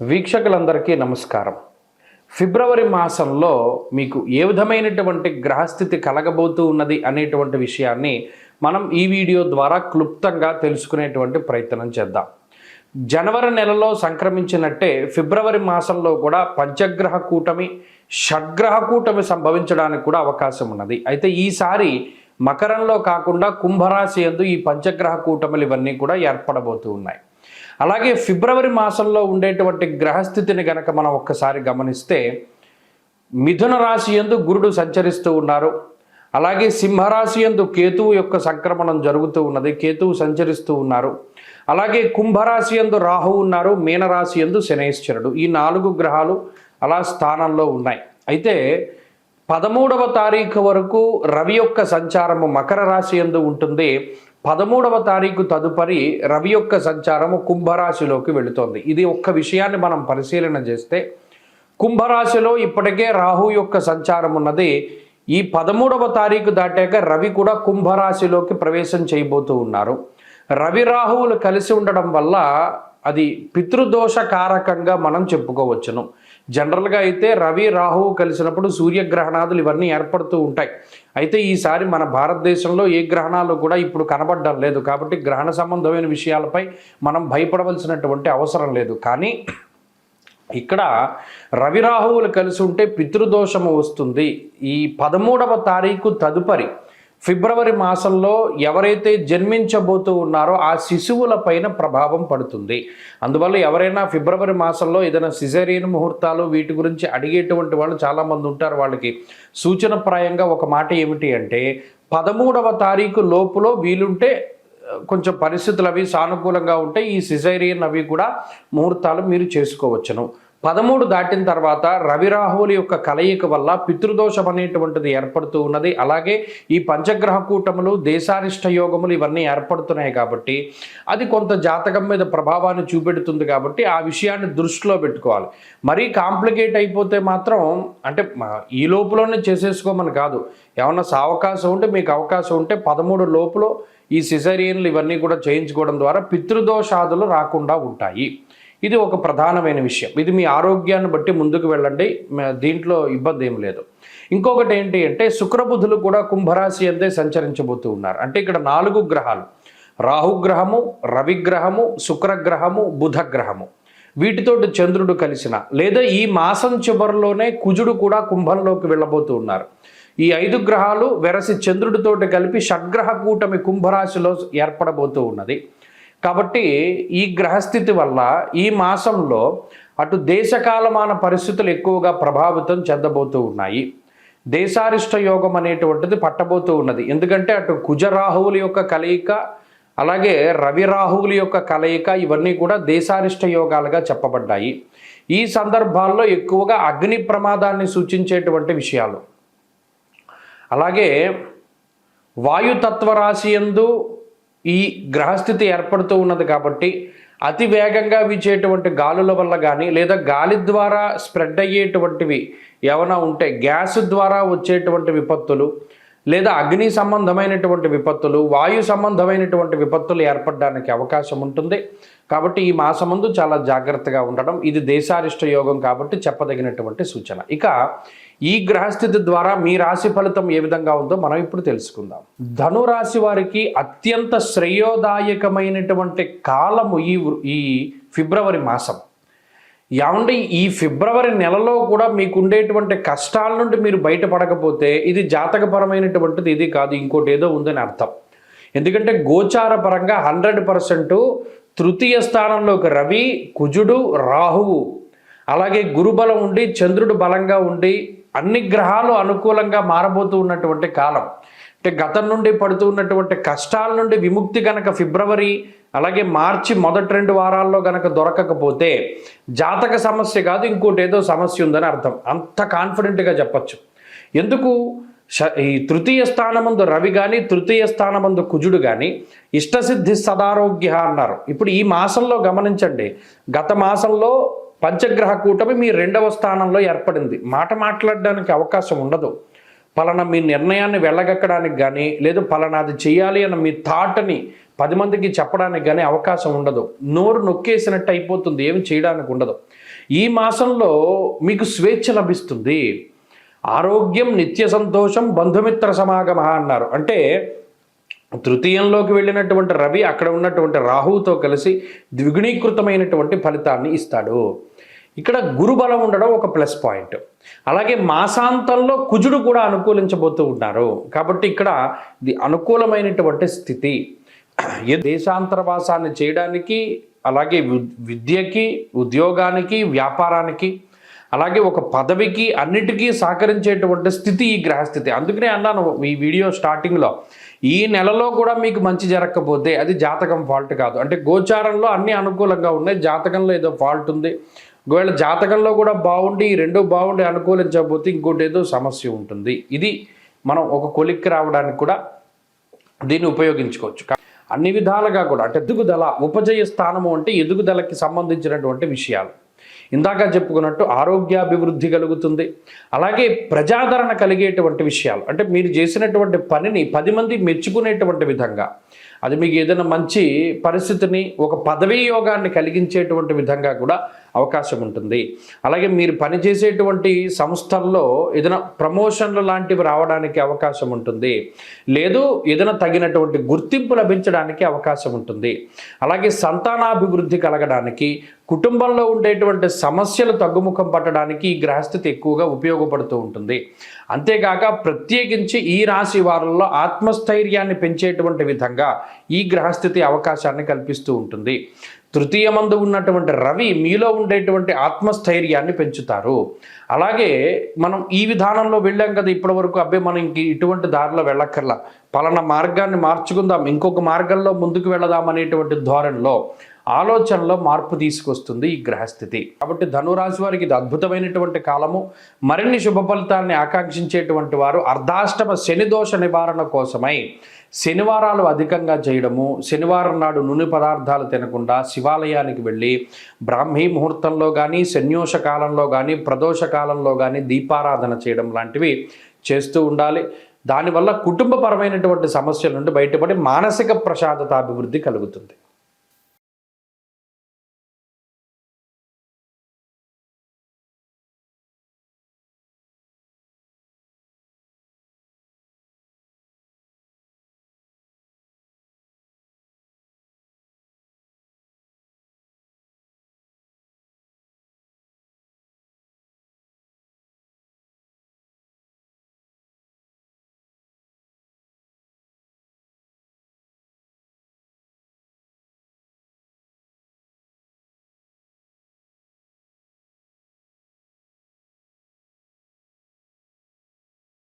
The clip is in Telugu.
వీక్షకులందరికీ నమస్కారం. ఫిబ్రవరి మాసంలో మీకు ఏ విధమైనటువంటి గ్రహస్థితి కలగబోతూ ఉన్నది అనేటువంటి విషయాన్ని మనం ఈ వీడియో ద్వారా క్లుప్తంగా తెలుసుకునేటువంటి ప్రయత్నం చేద్దాం. జనవరి నెలలో సంక్రమించినట్టే ఫిబ్రవరి మాసంలో కూడా పంచగ్రహ కూటమి, షడ్గ్రహ కూటమి సంభవించడానికి కూడా అవకాశం ఉన్నది. అయితే ఈసారి మకరంలో కాకుండా కుంభరాశి యందు ఈ పంచగ్రహ కూటములు ఇవన్నీ కూడా ఏర్పడబోతూ ఉన్నాయి. అలాగే ఫిబ్రవరి మాసంలో ఉండేటువంటి గ్రహస్థితిని గనక మనం ఒక్కసారి గమనిస్తే మిథున రాశి యందు గురుడు సంచరిస్తూ ఉన్నారు. అలాగే సింహరాశి యందు కేతువు యొక్క సంక్రమణం జరుగుతూ ఉన్నది, కేతువు సంచరిస్తూ ఉన్నారు. అలాగే కుంభరాశి యందు రాహువు ఉన్నారు, మీనరాశి యందు శనైశ్వరుడు. ఈ 4 గ్రహాలు అలా స్థానంలో ఉన్నాయి. అయితే 13వ తారీఖు వరకు రవి యొక్క సంచారము మకర రాశి యందు ఉంటుంది. 13వ తారీఖు తదుపరి రవి యొక్క సంచారము కుంభరాశిలోకి వెళుతోంది. ఇది ఒక్క విషయాన్ని మనం పరిశీలన చేస్తే కుంభరాశిలో ఇప్పటికే రాహు యొక్క సంచారం ఉన్నది. ఈ 13వ తారీఖు దాటాక రవి కూడా కుంభరాశిలోకి ప్రవేశం చేయబోతూ ఉన్నారు. రవి రాహువులు కలిసి ఉండడం వల్ల అది పితృదోష కారకంగా మనం చెప్పుకోవచ్చును. జనరల్గా అయితే రవి రాహువు కలిసినప్పుడు సూర్యగ్రహణాదులు ఇవన్నీ ఏర్పడుతూ ఉంటాయి. అయితే ఈసారి మన భారతదేశంలో ఏ గ్రహణాలు కూడా ఇప్పుడు కనబడడం లేదు. కాబట్టి గ్రహణ సంబంధమైన విషయాలపై మనం భయపడవలసినటువంటి అవసరం లేదు. కానీ ఇక్కడ రవి రాహువులు కలిసి ఉంటే పితృదోషము వస్తుంది. ఈ 13వ తారీఖు తదుపరి ఫిబ్రవరి మాసంలో ఎవరైతే జన్మించబోతూ ఉన్నారో ఆ శిశువుల పైన ప్రభావం పడుతుంది. అందువల్ల ఎవరైనా ఫిబ్రవరి మాసంలో ఏదైనా సిజేరియన్ ముహూర్తాలు వీటి గురించి అడిగేటువంటి వాళ్ళు చాలామంది ఉంటారు. వాళ్ళకి సూచనప్రాయంగా ఒక మాట ఏమిటి అంటే 13వ తారీఖు లోపులో వీలుంటే కొంచెం పరిస్థితులు అవి సానుకూలంగా ఉంటే ఈ సిజేరియన్ అవి కూడా ముహూర్తాలు మీరు చేసుకోవచ్చును. 13 దాటిన తర్వాత రవి రాహువుల యొక్క కలయిక వల్ల పితృదోషం అనేటువంటిది ఏర్పడుతూ ఉన్నది. అలాగే ఈ పంచగ్రహ కూటములు, దేశారిష్ట యోగములు ఇవన్నీ ఏర్పడుతున్నాయి కాబట్టి అది కొంత జాతకం మీద ప్రభావాన్ని చూపెడుతుంది. కాబట్టి ఆ విషయాన్ని దృష్టిలో పెట్టుకోవాలి. మరీ కాంప్లికేట్ అయిపోతే మాత్రం అంటే ఈ లోపులోనే చేసేసుకోమని కాదు. ఏమన్నా అవకాశం ఉంటే మీకు అవకాశం ఉంటే 13 లోపులో ఈ సిజేరియన్లు ఇవన్నీ కూడా చేయించుకోవడం ద్వారా పితృదోషాదులు రాకుండా ఉంటాయి. ఇది ఒక ప్రధానమైన విషయం. ఇది మీ ఆరోగ్యాన్ని బట్టి ముందుకు వెళ్ళండి, దీంట్లో ఇబ్బంది ఏం లేదు. ఇంకొకటి ఏంటి అంటే శుక్రబుధులు కూడా కుంభరాశి అంతే సంచరించబోతూ ఉన్నారు. అంటే ఇక్కడ 4 గ్రహాలు, రాహుగ్రహము, రవిగ్రహము, శుక్రగ్రహము, బుధగ్రహము, వీటితోటి చంద్రుడు కలిసిన లేదా ఈ మాసం చివరిలోనే కుజుడు కూడా కుంభంలోకి వెళ్ళబోతూ ఉన్నారు. ఈ 5 గ్రహాలు వెరసి చంద్రుడితోటి కలిపి షడ్గ్రహ కూటమి కుంభరాశిలో ఏర్పడబోతూ ఉన్నది. కాబట్టి ఈ గ్రహస్థితి వల్ల ఈ మాసంలో అటు దేశకాలమాన పరిస్థితులు ఎక్కువగా ప్రభావితం చెందబోతూ ఉన్నాయి. దేశారిష్ట యోగం అనేటువంటిది పట్టబోతూ ఉన్నది. ఎందుకంటే అటు కుజరాహువుల యొక్క కలయిక, అలాగే రవి రాహువుల యొక్క కలయిక ఇవన్నీ కూడా దేశారిష్ట యోగాలుగా చెప్పబడ్డాయి. ఈ సందర్భాల్లో ఎక్కువగా అగ్ని ప్రమాదాన్ని సూచించేటువంటి విషయాలు, అలాగే వాయుతత్వ రాశి యందు ఈ గ్రహస్థితి ఏర్పడుతూ ఉన్నది. కాబట్టి అతి వేగంగా వీచేటువంటి గాలుల వల్ల కానీ లేదా గాలి ద్వారా స్ప్రెడ్ అయ్యేటువంటివి ఏమైనా ఉంటే గ్యాస్ ద్వారా వచ్చేటువంటి విపత్తులు లేదా అగ్ని సంబంధమైనటువంటి విపత్తులు, వాయు సంబంధమైనటువంటి విపత్తులు ఏర్పడడానికి అవకాశం ఉంటుంది. కాబట్టి ఈ మాసమందు చాలా జాగ్రత్తగా ఉండడం ఇది దేశారిష్ట యోగం కాబట్టి చెప్పదగినటువంటి సూచన. ఇక ఈ గ్రహస్థితి ద్వారా మీ రాశి ఫలితం ఏ విధంగా ఉందో మనం ఇప్పుడు తెలుసుకుందాం. ధనురాశి వారికి అత్యంత శ్రేయోదాయకమైనటువంటి కాలము ఈ ఫిబ్రవరి మాసం. ఏమంటే ఈ ఫిబ్రవరి నెలలో కూడా మీకు ఉండేటువంటి కష్టాల నుండి మీరు బయటపడకపోతే ఇది జాతకపరమైనటువంటిది ఇది కాదు, ఇంకోటి ఏదో ఉందని అర్థం. ఎందుకంటే గోచార పరంగా 100% తృతీయ స్థానంలోకి రవి, కుజుడు, రాహువు, అలాగే గురుబలం ఉండి చంద్రుడు బలంగా ఉండి అన్ని గ్రహాలు అనుకూలంగా మారబోతూ ఉన్నటువంటి కాలం. అంటే గతం నుండి పడుతూ ఉన్నటువంటి కష్టాల నుండి విముక్తి గనక ఫిబ్రవరి అలాగే మార్చి మొదటి 2 వారాల్లో గనక దొరకకపోతే జాతక సమస్య కాదు, ఇంకోటి ఏదో సమస్య ఉందని అర్థం. అంత కాన్ఫిడెంట్గా చెప్పచ్చు. ఎందుకు? ఈ తృతీయ స్థానమందు రవి కానీ తృతీయ స్థానమందు కుజుడు కానీ ఇష్టసిద్ధి సదారోగ్య అన్నారు. ఇప్పుడు ఈ మాసంలో గమనించండి, గత మాసంలో పంచగ్రహ కూటమి మీ 2వ స్థానంలో ఏర్పడింది. మాట మాట్లాడడానికి అవకాశం ఉండదు. పలానా మీ నిర్ణయాన్ని వెళ్ళగక్కడానికి కానీ లేదు పలానాది చేయాలి అన్న మీ థాట్ని 10 మందికి చెప్పడానికి కానీ అవకాశం ఉండదు. నోరు నొక్కేసినట్టు అయిపోతుంది, ఏమి చేయడానికి ఉండదు. ఈ మాసంలో మీకు స్వేచ్ఛ లభిస్తుంది. ఆరోగ్యం, నిత్య సంతోషం, బంధుమిత్ర సమాగమ అన్నారు. అంటే తృతీయంలోకి వెళ్ళినటువంటి రవి అక్కడ ఉన్నటువంటి రాహువుతో కలిసి ద్విగుణీకృతమైనటువంటి ఫలితాన్ని ఇస్తాడు. ఇక్కడ గురుబలం ఉండడం ఒక ప్లస్ పాయింట్. అలాగే మాసాంతంలో కుజుడు కూడా అనుకూలించబోతూ ఉన్నారు. కాబట్టి ఇక్కడ ఇది అనుకూలమైనటువంటి స్థితి. దేశాంతరవాసాన్ని చేయడానికి, అలాగే విద్యకి, ఉద్యోగానికి, వ్యాపారానికి, అలాగే ఒక పదవికి, అన్నిటికీ సహకరించేటువంటి స్థితి ఈ గ్రహస్థితి. అందుకనే అన్నాను ఈ వీడియో స్టార్టింగ్లో, ఈ నెలలో కూడా మీకు మంచి జరగకపోతే అది జాతకం ఫాల్ట్ కాదు. అంటే గోచారంలో అన్నీ అనుకూలంగా ఉన్నాయి, జాతకంలో ఏదో ఫాల్ట్ ఉంది. ఒకవేళ జాతకంలో కూడా బాగుండి, ఈ రెండు బాగుండి అనుకూలించకపోతే ఇంకోటి ఏదో సమస్య ఉంటుంది. ఇది మనం ఒక కొలిక్కి రావడానికి కూడా దీన్ని ఉపయోగించుకోవచ్చు. అన్ని విధాలుగా కూడా అంటే ఎదుగుదల, ఉపజయ స్థానము అంటే ఎదుగుదలకి సంబంధించినటువంటి విషయాలు. ఇందాక చెప్పుకున్నట్టు ఆరోగ్యాభివృద్ధి కలుగుతుంది. అలాగే ప్రజాదరణ కలిగేటువంటి విషయాలు, అంటే మీరు చేసినటువంటి పనిని 10 మంది మెచ్చుకునేటువంటి విధంగా, అది మీకు ఏదైనా మంచి పరిస్థితిని, ఒక పదవీ యోగాన్ని కలిగించేటువంటి విధంగా కూడా అవకాశం ఉంటుంది. అలాగే మీరు పనిచేసేటువంటి సంస్థల్లో ఏదైనా ప్రమోషన్లు లాంటివి రావడానికి అవకాశం ఉంటుంది. లేదు ఏదైనా తగినటువంటి గుర్తింపు లభించడానికి అవకాశం ఉంటుంది. అలాగే సంతానాభివృద్ధి కలగడానికి, కుటుంబంలో ఉండేటువంటి సమస్యలు తగ్గుముఖం పట్టడానికి ఈ గ్రహస్థితి ఎక్కువగా ఉపయోగపడుతూ ఉంటుంది. అంతేకాక ప్రత్యేకించి ఈ రాశి వారంలో ఆత్మస్థైర్యాన్ని పెంచేటువంటి విధంగా ఈ గ్రహస్థితి అవకాశాన్ని కల్పిస్తూ ఉంటుంది. తృతీయమందు ఉన్నటువంటి రవి మీలో ఉండేటువంటి ఆత్మస్థైర్యాన్ని పెంచుతారు. అలాగే మనం ఈ విధానంలో వెళ్ళాం కదా ఇప్పటి వరకు, అబ్బాయి మనం ఇంక ఇటువంటి దారిలో వెళ్ళక్కర్లా, పలానా మార్గాన్ని మార్చుకుందాం, ఇంకొక మార్గంలో ముందుకు వెళదాం అనేటువంటి ధోరణిలో, ఆలోచనలో మార్పు తీసుకొస్తుంది ఈ గ్రహస్థితి. కాబట్టి ధనురాశి వారికి ఇది అద్భుతమైనటువంటి కాలము. మరిన్ని శుభ ఫలితాన్ని ఆకాంక్షించేటువంటి వారు అర్ధాష్టమ శని దోష నివారణ కోసమై శనివారాలు అధికంగా చేయడము, శనివారం నాడు నూనె పదార్థాలు తినకుండా శివాలయానికి వెళ్ళి బ్రాహ్మీ ముహూర్తంలో కానీ, శన్యోష కాలంలో కానీ, ప్రదోష కాలంలో కానీ దీపారాధన చేయడం లాంటివి చేస్తూ ఉండాలి. దానివల్ల కుటుంబపరమైనటువంటి సమస్యల నుండి బయటపడి మానసిక ప్రశాంతత అభివృద్ధి కలుగుతుంది.